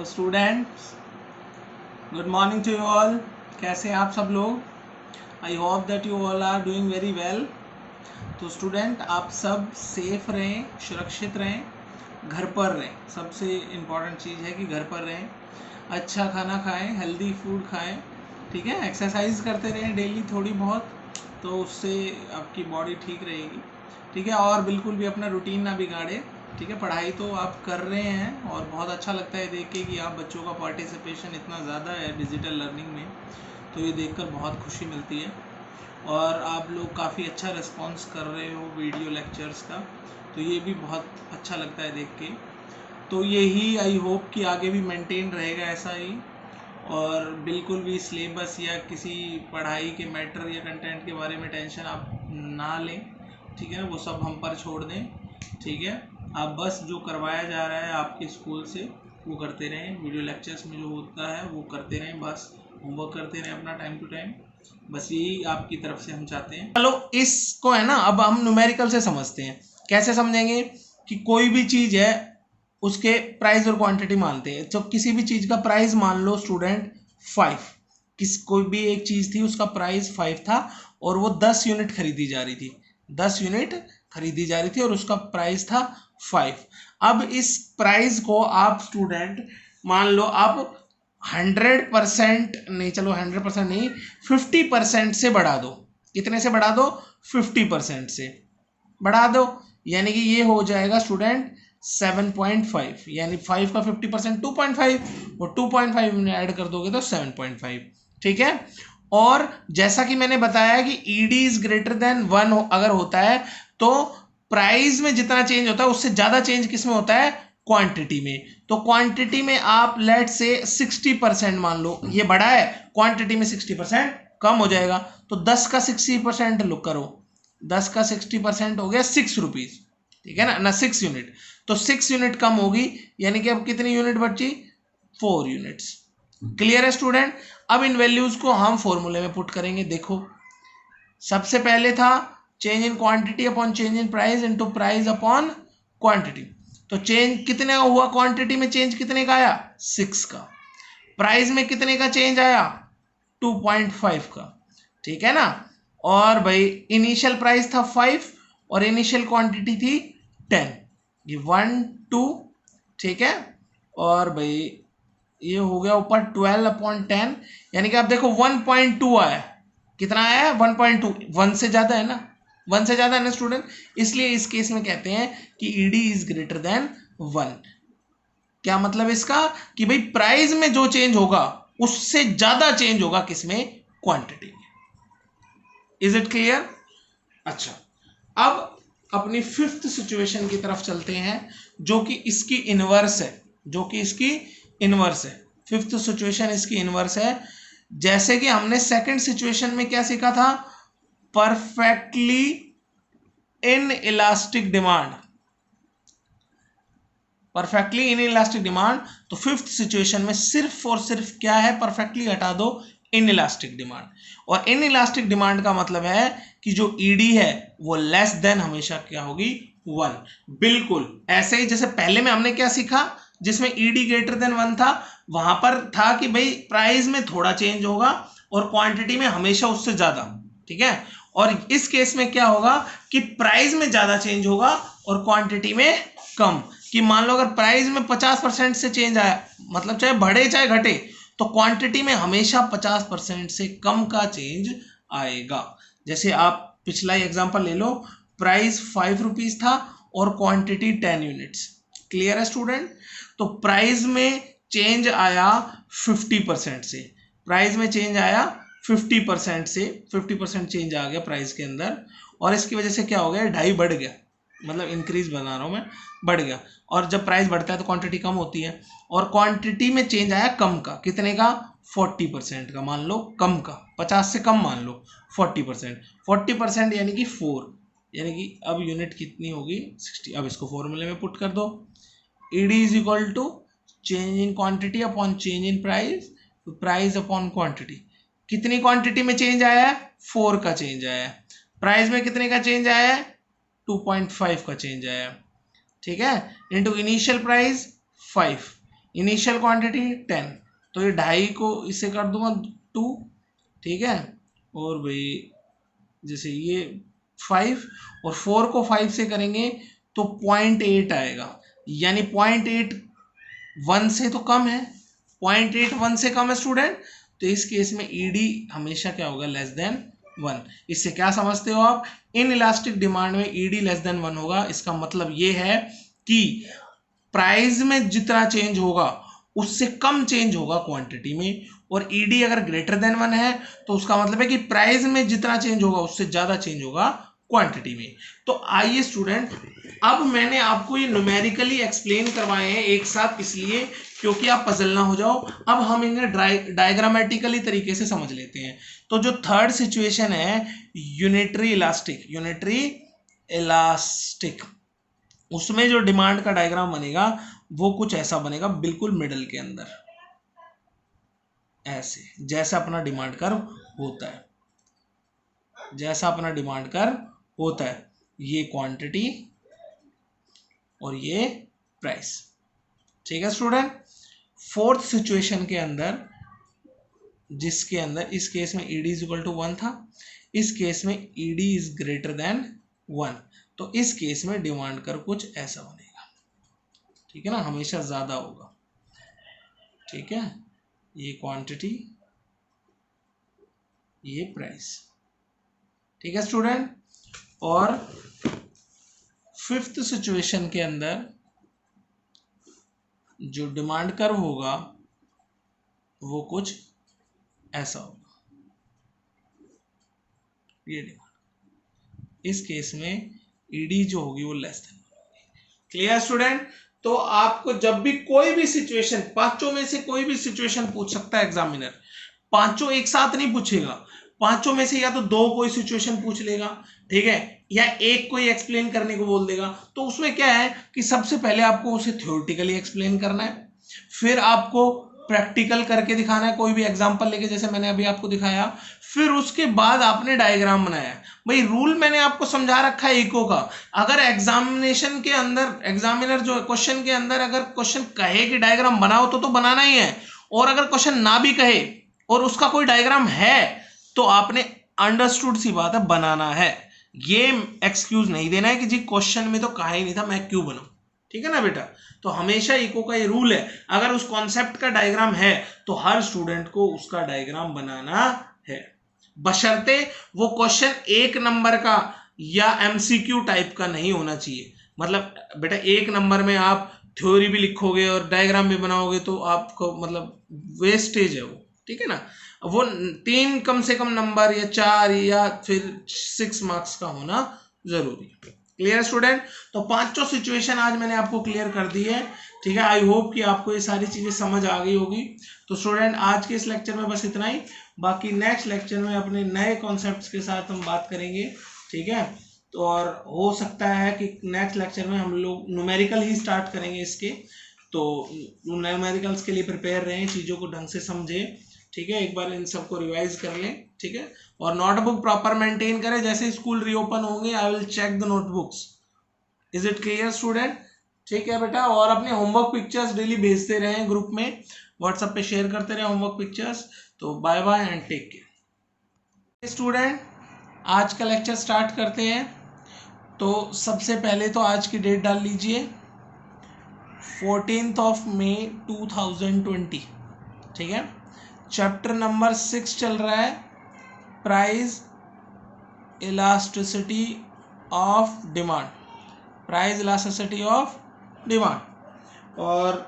Hello students, good morning to you all. कैसे हैं आप सब लोग? I hope that you all are doing very well. तो स्टूडेंट, आप सब सेफ रहें, सुरक्षित रहें, घर पर रहें। सबसे इम्पॉर्टेंट चीज़ है कि घर पर रहें, अच्छा खाना खाएं, हेल्दी फूड खाएं, ठीक है। एक्सरसाइज करते रहें डेली थोड़ी बहुत, तो उससे आपकी बॉडी ठीक रहेगी, ठीक है। और बिल्कुल भी अपना रूटीन ना बिगाड़े, ठीक है। पढ़ाई तो आप कर रहे हैं और बहुत अच्छा लगता है देख के कि आप बच्चों का पार्टिसिपेशन इतना ज़्यादा है डिजिटल लर्निंग में, तो ये देखकर बहुत खुशी मिलती है। और आप लोग काफ़ी अच्छा रिस्पॉन्स कर रहे हो वीडियो लेक्चर्स का, तो ये भी बहुत अच्छा लगता है देख के। तो यही आई होप कि आगे भी मेंटेन रहेगा ऐसा ही, और बिल्कुल भी सिलेबस या किसी पढ़ाई के मैटर या कंटेंट के बारे में टेंशन आप ना लें, ठीक है ना। वो सब हम पर छोड़ दें, ठीक है। आप बस जो करवाया जा रहा है आपके स्कूल से वो करते रहें, वीडियो लेक्चर्स में जो होता है वो करते रहें, बस होमवर्क करते रहें अपना टाइम टू टाइम। बस यही आपकी तरफ से हम चाहते हैं। चलो इसको है ना, अब हम न्यूमेरिकल से समझते हैं। कैसे समझेंगे? कि कोई भी चीज़ है उसके प्राइस और क्वांटिटी मानते हैं। तो किसी भी चीज़ का प्राइस मान लो स्टूडेंट 5, कोई भी एक चीज़ थी उसका प्राइस 5 था और वो 10 यूनिट खरीदी जा रही थी, 10 यूनिट खरीदी जा रही थी और उसका प्राइस था 5। अब इस प्राइस को आप स्टूडेंट मान लो आप 100% नहीं, चलो 100% नहीं, 50% से बढ़ा दो। कितने से बढ़ा दो? 50% से बढ़ा दो, यानी कि ये हो जाएगा स्टूडेंट 7.5, यानी 5 का 50% 2.5, और 2.5 में ऐड कर दोगे तो 7.5, ठीक है। और जैसा कि मैंने बताया कि ईडी इज ग्रेटर देन 1 अगर होता है तो प्राइस में जितना चेंज होता है उससे ज्यादा चेंज किस में होता है? क्वांटिटी में। तो क्वांटिटी में आप लेट से 60% मान लो ये बढ़ा है, क्वांटिटी में 60% कम हो जाएगा, तो 10 का 60% लुक करो, 10 का 60% हो गया 6 रुपीज, ठीक है ना 6 यूनिट, तो 6 यूनिट कम होगी, यानी कि अब कितनी यूनिट बची? 4 यूनिट्स। क्लियर है स्टूडेंट? अब इन वैल्यूज को हम फॉर्मूले में पुट करेंगे। देखो, सबसे पहले था change in quantity upon change in price into price upon quantity. तो चेंज कितने का हुआ? क्वांटिटी में चेंज कितने का आया? 6 का। प्राइस में कितने का चेंज आया? 2.5 का, ठीक है ना। और भाई इनिशियल प्राइस था 5 और इनिशियल क्वांटिटी थी 10, ये 1 2, ठीक है। और भाई ये हो गया ऊपर 12/10, यानी कि आप देखो 1.2 आया। कितना आया? 1.2। 1 से ज्यादा है ना, 1 से ज्यादा है ना स्टूडेंट, इसलिए इस केस में कहते हैं कि ईडी इज ग्रेटर देन 1। क्या मतलब इसका? कि भाई प्राइस में जो चेंज होगा उससे ज्यादा चेंज होगा किसमें? क्वांटिटी में। Is it clear? अच्छा, अब अपनी फिफ्थ सिचुएशन की तरफ चलते हैं, जो कि इसकी इनवर्स है, जो कि इसकी इनवर्स है। फिफ्थ सिचुएशन इसकी इनवर्स है। जैसे कि हमने सेकंड सिचुएशन में क्या सीखा था? Perfectly in elastic demand, perfectly in elastic demand. तो फिफ्थ सिचुएशन में सिर्फ और सिर्फ क्या है? परफेक्टली हटा दो इन इलास्टिक डिमांड। और इन इलास्टिक डिमांड का मतलब है कि जो ईडी है वो लेस देन हमेशा क्या होगी? 1। बिल्कुल ऐसे ही जैसे पहले में हमने क्या सीखा, जिसमें ईडी ग्रेटर देन 1 था, वहां पर था कि भाई प्राइस में थोड़ा चेंज होगा और क्वांटिटी में हमेशा उससे ज्यादा, ठीक है। और इस केस में क्या होगा कि प्राइस में ज्यादा चेंज होगा और क्वांटिटी में कम। कि मान लो अगर प्राइस में 50% से चेंज आया, मतलब चाहे बढ़े चाहे घटे, तो क्वांटिटी में हमेशा 50% से कम का चेंज आएगा। जैसे आप पिछला एग्जांपल ले लो, प्राइस 5 रुपीज था और क्वांटिटी 10 यूनिट्स। क्लियर है स्टूडेंट? तो प्राइस में चेंज आया 50% से, प्राइस में चेंज आया 50% से, 50% चेंज आ गया प्राइस के अंदर, और इसकी वजह से क्या हो गया? 2.5 बढ़ गया, मतलब इंक्रीज बना रहा हूं मैं, बढ़ गया। और जब प्राइस बढ़ता है तो क्वांटिटी कम होती है, और क्वांटिटी में चेंज आया कम का। कितने का? 40% का, मान लो कम का, 50 से कम मान लो 40%, 40% यानी कि 4, यानी कि अब यूनिट कितनी होगी? 60। अब इसको फॉर्मूले में पुट कर दो, ED is equal to change in quantity upon change in price, price upon quantity. कितनी क्वांटिटी में चेंज आया है? 4 का चेंज आया है। प्राइस में कितने का चेंज आया है? 2.5 का चेंज आया है, ठीक है। Into initial price 5, initial quantity 10, तो ये 2.5 को इससे कर दूंगा 2, ठीक है, और भाई जैसे ये 5 और 4 को 5 से करेंगे तो 0.8 आएगा, यानी 0.8 1 से तो कम है, 0.8 1 से कम है स्टूडेंट, तो इस केस में ईडी हमेशा क्या होगा, लेस देन 1। इससे क्या समझते हो आप, इन इलास्टिक डिमांड में ईडी लेस देन 1 होगा। इसका मतलब ये है कि प्राइस में जितना चेंज होगा उससे कम चेंज होगा क्वांटिटी में, और ईडी अगर ग्रेटर देन 1 है तो उसका मतलब है कि प्राइस में जितना चेंज होगा उससे ज्यादा चेंज होगा क्वांटिटी में। तो आइए स्टूडेंट, अब मैंने आपको ये न्यूमेरिकली एक्सप्लेन करवाए हैं एक साथ, इसलिए क्योंकि आप पजल ना हो जाओ। अब हम इन्हें डायग्रामेटिकली तरीके से समझ लेते हैं। तो जो थर्ड सिचुएशन है यूनिटरी इलास्टिक, उसमें जो डिमांड का डायग्राम बनेगा वो कुछ ऐसा बनेगा, बिल्कुल मिडल के अंदर ऐसे, जैसा अपना डिमांड कर्व होता है, जैसा अपना डिमांड कर्व होता है, ये क्वांटिटी और ये प्राइस, ठीक है स्टूडेंट। फोर्थ सिचुएशन के अंदर, जिसके अंदर इस केस में ईडी इज इक्वल टू 1 था, इस केस में ईडी इज ग्रेटर देन 1, तो इस केस में डिमांड कर्व कुछ ऐसा बनेगा, ठीक है ना, हमेशा ज्यादा होगा, ठीक है, ये क्वांटिटी ये प्राइस, ठीक है स्टूडेंट। और फिफ्थ सिचुएशन के अंदर जो डिमांड कर्व होगा वो कुछ ऐसा होगा, ये डिमांड, इस केस में ईडी जो होगी वो लेस देन होगी। Clear student. तो आपको जब भी कोई भी सिचुएशन, पांचों में से कोई भी सिचुएशन पूछ सकता है एग्जामिनर, पांचों एक साथ नहीं पूछेगा, पांचों में से या तो दो कोई सिचुएशन पूछ लेगा, ठीक है, या एक कोई एक्सप्लेन करने को बोल देगा। तो उसमें क्या है कि सबसे पहले आपको उसे थ्योरेटिकली एक्सप्लेन करना है, फिर आपको प्रैक्टिकल करके दिखाना है, कोई भी एग्जांपल लेके, जैसे मैंने अभी आपको दिखाया, फिर उसके बाद आपने डायग्राम बनाया। भाई रूल मैंने आपको समझा रखा है इको का, अगर एग्जामिनेशन के अंदर एग्जामिनर जो क्वेश्चन के अंदर अगर क्वेश्चन कहे कि डायग्राम बनाओ तो बनाना ही है, और अगर क्वेश्चन ना भी कहे और उसका कोई डायग्राम है तो आपने अंडरस्टूड सी बात है बनाना है, ये एक्सक्यूज नहीं देना है कि जी क्वेश्चन में तो कहा ही नहीं था मैं क्यों बनाऊं, ठीक है ना बेटा। तो हमेशा इको का ये रूल है, अगर उस कॉन्सेप्ट का डायग्राम है तो हर स्टूडेंट को उसका डायग्राम बनाना है, बशर्ते वो क्वेश्चन 1 नंबर का या एमसीक्यू टाइप का नहीं होना चाहिए। मतलब बेटा 1 नंबर में आप थ्योरी भी लिखोगे और डायग्राम भी बनाओगे तो आपको मतलब वेस्टेज है वो, ठीक है ना। वो 3 कम से कम नंबर या 4 या फिर 6 मार्क्स का होना जरूरी है। Clear student. तो पांचों सिचुएशन आज मैंने आपको क्लियर कर दी है, ठीक है। आई होप कि आपको ये सारी चीजें समझ आ गई होगी। तो स्टूडेंट आज के इस लेक्चर में बस इतना ही, बाकी नेक्स्ट लेक्चर में अपने नए कॉन्सेप्ट्स के साथ हम बात करेंगे, ठीक है। तो और हो सकता है कि नेक्स्ट लेक्चर में हम लोग न्यूमेरिकल ही स्टार्ट करेंगे इसके, तो न्यूमेरिकल्स के लिए प्रिपेयर रहें, चीज़ों को ढंग से समझें, ठीक है, एक बार इन सबको रिवाइज कर लें, ठीक है। और नोटबुक प्रॉपर मेंटेन करें, जैसे स्कूल रीओपन होंगे I will check the notebooks. Is it clear student? ठीक है बेटा। और अपने होमवर्क पिक्चर्स डेली भेजते रहें ग्रुप में, व्हाट्सएप पे शेयर करते रहें होमवर्क पिक्चर्स। तो bye bye and take care. Student आज का लेक्चर स्टार्ट करते हैं। तो सबसे पहले तो आज की डेट डाल लीजिए 14 मई 2020, ठीक है। चैप्टर नंबर 6 चल रहा है, price elasticity of demand, price elasticity of demand. और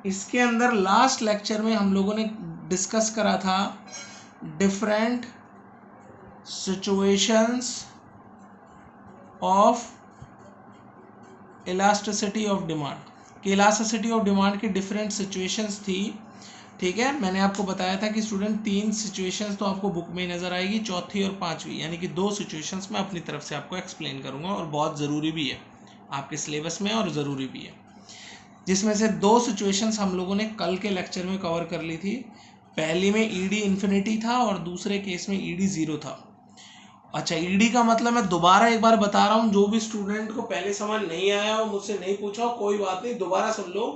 इसके अंदर लास्ट लेक्चर में हम लोगों ने डिस्कस करा था different situations of elasticity of demand, कि इलास्टिसिटी ऑफ डिमांड की डिफरेंट सिचुएशंस थी, ठीक है। मैंने आपको बताया था कि स्टूडेंट 3 सिचुएशंस तो आपको बुक में नजर आएगी, चौथी और पांचवी, यानी कि 2 सिचुएशंस मैं अपनी तरफ से आपको एक्सप्लेन करूंगा, और बहुत ज़रूरी भी है आपके सिलेबस में और ज़रूरी भी है। जिसमें से 2 सिचुएशंस हम लोगों ने कल के लेक्चर में कवर कर ली थी। पहली में ईडी इन्फिनिटी था और दूसरे केस में ईडी 0 था। अच्छा, ईडी का मतलब मैं दोबारा एक बार बता रहा हूं, जो भी स्टूडेंट को पहले समझ नहीं आया हो, मुझसे नहीं पूछा हो, कोई बात नहीं, दोबारा सुन लो।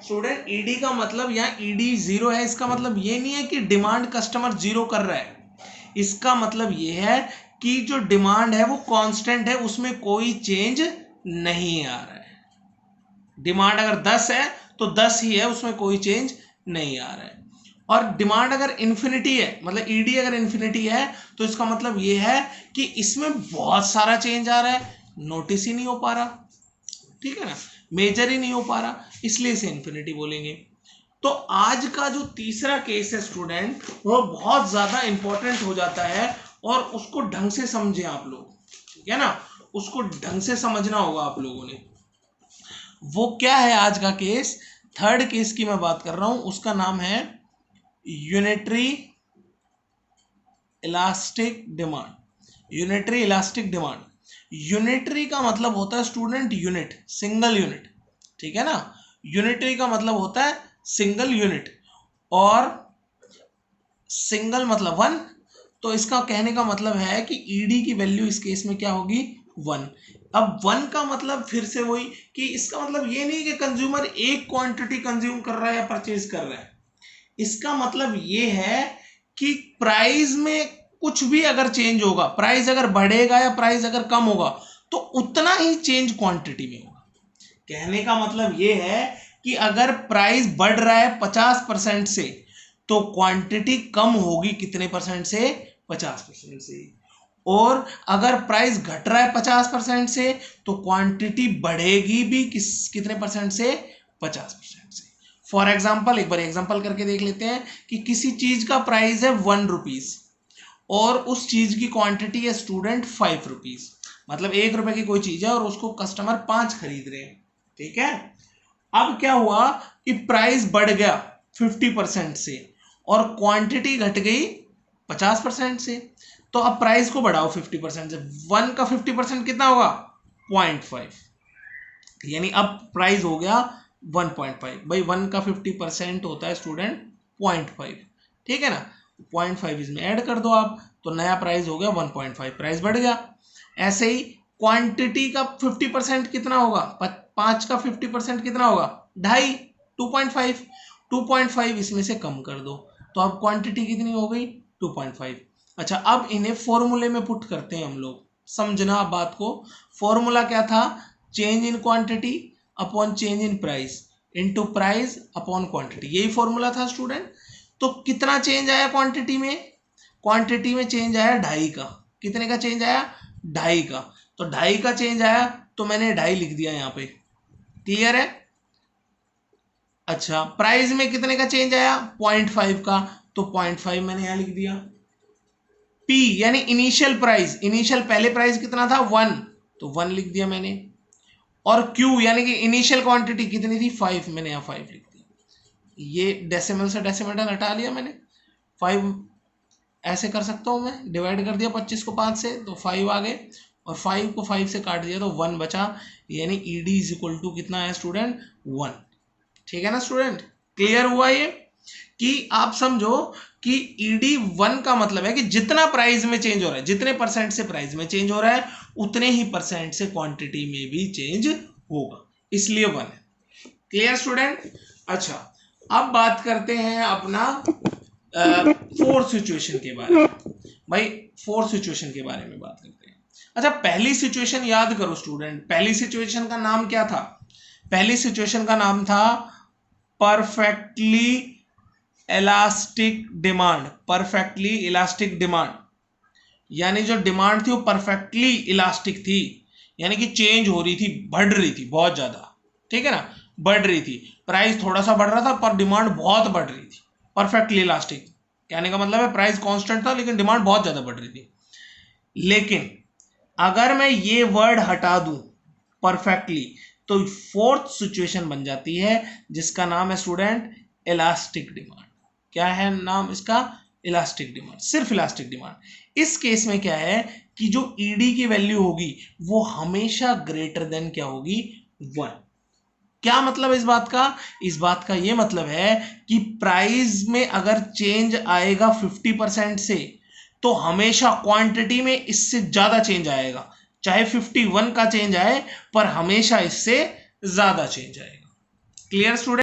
स्टूडेंट, ईडी का मतलब यहाँ ईडी जीरो है, इसका मतलब ये नहीं है कि डिमांड कस्टमर जीरो कर रहा है। इसका मतलब ये है कि जो डिमांड है वो कांस्टेंट है, उसमें कोई चेंज नहीं आ रहा है। डिमांड अगर 10 है तो 10 ही है, उसमें कोई चेंज नहीं आ रहा है। और डिमांड अगर इन्फिनिटी है, मतलब ईडी अगर इन्फिनिटी है, तो इसका मतलब ये है कि इसमें बहुत सारा चेंज आ रहा है, नोटिस ही नहीं हो पा रहा, ठीक है ना, मेजर ही नहीं हो पा रहा, इसलिए इसे इन्फिनिटी बोलेंगे। तो आज का जो तीसरा केस है स्टूडेंट, वो बहुत ज्यादा इंपॉर्टेंट हो जाता है, और उसको ढंग से समझे आप लोग, ठीक है ना, उसको ढंग से समझना होगा आप लोगों ने। वो क्या है आज का केस? थर्ड केस की मैं बात कर रहा हूं, उसका नाम है unitary elastic demand. Unitary elastic demand, unitary का मतलब होता है स्टूडेंट यूनिट, सिंगल यूनिट, ठीक है ना। यूनिटरी का मतलब होता है सिंगल यूनिट, और सिंगल मतलब वन। तो इसका कहने का मतलब है कि ईडी की वैल्यू इस केस में क्या होगी? वन। अब वन का मतलब फिर से वही, कि इसका मतलब ये नहीं कि कंज्यूमर एक क्वांटिटी कंज्यूम कर रहा है या परचेज कर रहा है। इसका मतलब ये है कि प्राइस में कुछ भी अगर चेंज होगा, प्राइस अगर बढ़ेगा या प्राइस अगर कम होगा, तो उतना ही चेंज क्वांटिटी में होगा। कहने का मतलब ये है कि अगर प्राइस बढ़ रहा है 50% से, तो क्वांटिटी कम होगी कितने परसेंट से? 50% से। और अगर प्राइस घट रहा है 50% से, तो क्वांटिटी बढ़ेगी भी कितने परसेंट से? 50% से। फॉर एग्जाम्पल, एक बार एग्जाम्पल करके देख लेते हैं कि किसी चीज का प्राइस है 1 रुपीज, और उस चीज की क्वांटिटी है स्टूडेंट 5 रुपीज, मतलब 1 रुपए की कोई चीज है और उसको कस्टमर 5 खरीद रहे हैं, ठीक है। अब क्या हुआ कि प्राइस बढ़ गया 50% से, और क्वांटिटी घट गई 50% से। तो अब प्राइस को बढ़ाओ 50% से, 1 का 50% कितना होगा? 0.5, यानी अब प्राइस हो गया 1.5। भाई 1 का 50% होता है स्टूडेंट 0.5, ठीक है ना। 0.5 इसमें ऐड कर दो आप, तो नया प्राइस हो गया 1.5, प्राइस बढ़ गया। ऐसे ही क्वांटिटी का 50% कितना होगा? 5 का 50% कितना होगा? 2.5, 2.5। 2.5 इसमें से कम कर दो, तो अब क्वांटिटी कितनी हो गई? 2.5। अच्छा, अब इन्हें फॉर्मूले में पुट करते हैं हम लोग, समझना आप बात को। फॉर्मूला क्या था? Change in quantity upon change in price into price upon quantity, यही फॉर्मूला था स्टूडेंट। तो कितना चेंज आया क्वांटिटी में? क्वांटिटी में चेंज आया 2.5 का। कितने का चेंज आया? 2.5 का। तो 2.5 का चेंज आया, तो मैंने 2.5 लिख दिया यहाँ पे, क्लियर है। अच्छा, प्राइस में कितने का चेंज आया? 0.5 का, तो 0.5 मैंने यहां लिख दिया। पी यानी इनिशियल प्राइस, इनिशियल पहले प्राइस कितना था? 1, तो 1 लिख दिया मैंने। और क्यू यानी कि इनिशियल क्वांटिटी कितनी थी? 5, मैंने यहाँ 5 लिख दिया। ये डेसिमल से डेसिमल हटा लिया मैंने, 5 ऐसे कर सकता हूं मैं, डिवाइड कर दिया 25 को 5 से, तो 5 आ गए, और 5 को 5 से काट दिया तो 1 बचा, यानी ईडी इज इक्वल टू कितना है स्टूडेंट? 1, ठीक है ना स्टूडेंट। क्लियर हुआ ये? कि आप समझो कि ईडी 1 का मतलब है कि जितना प्राइस में चेंज हो रहा है, जितने परसेंट से प्राइस में चेंज हो रहा है, उतने ही परसेंट से क्वांटिटी में भी चेंज होगा, इसलिए 1 है। Clear student? अच्छा, अब बात करते हैं अपना फोर्थ सिचुएशन के बारे में। भाई फोर्थ सिचुएशन के बारे में बात करते हैं। अच्छा, पहली सिचुएशन याद करो स्टूडेंट, पहली सिचुएशन का नाम क्या था? पहली सिचुएशन का नाम था perfectly elastic demand. Perfectly elastic demand, यानी जो डिमांड थी वो परफेक्टली इलास्टिक थी, यानी कि चेंज हो रही थी, बढ़ रही थी बहुत ज्यादा, ठीक है ना, बढ़ रही थी। प्राइस थोड़ा सा बढ़ रहा था पर डिमांड बहुत बढ़ रही थी। परफेक्टली इलास्टिक कहने का मतलब है प्राइस कांस्टेंट था लेकिन डिमांड बहुत ज्यादा बढ़ रही थी। लेकिन अगर मैं ये वर्ड हटा दूं परफेक्टली, तो फोर्थ सिचुएशन बन जाती है जिसका नाम है स्टूडेंट इलास्टिक डिमांड। क्या है नाम इसका? इलास्टिक डिमांड, सिर्फ इलास्टिक डिमांड। इस केस में क्या है कि जो ईडी की वैल्यू होगी वो हमेशा ग्रेटर देन क्या होगी? 1। क्या मतलब इस बात का? इस बात का ये मतलब है कि प्राइस में अगर चेंज आएगा 50% से, तो हमेशा क्वांटिटी में इससे ज्यादा चेंज आएगा, चाहे 51 का चेंज आए पर हमेशा इससे ज्यादा चेंज आएगा। Clear student?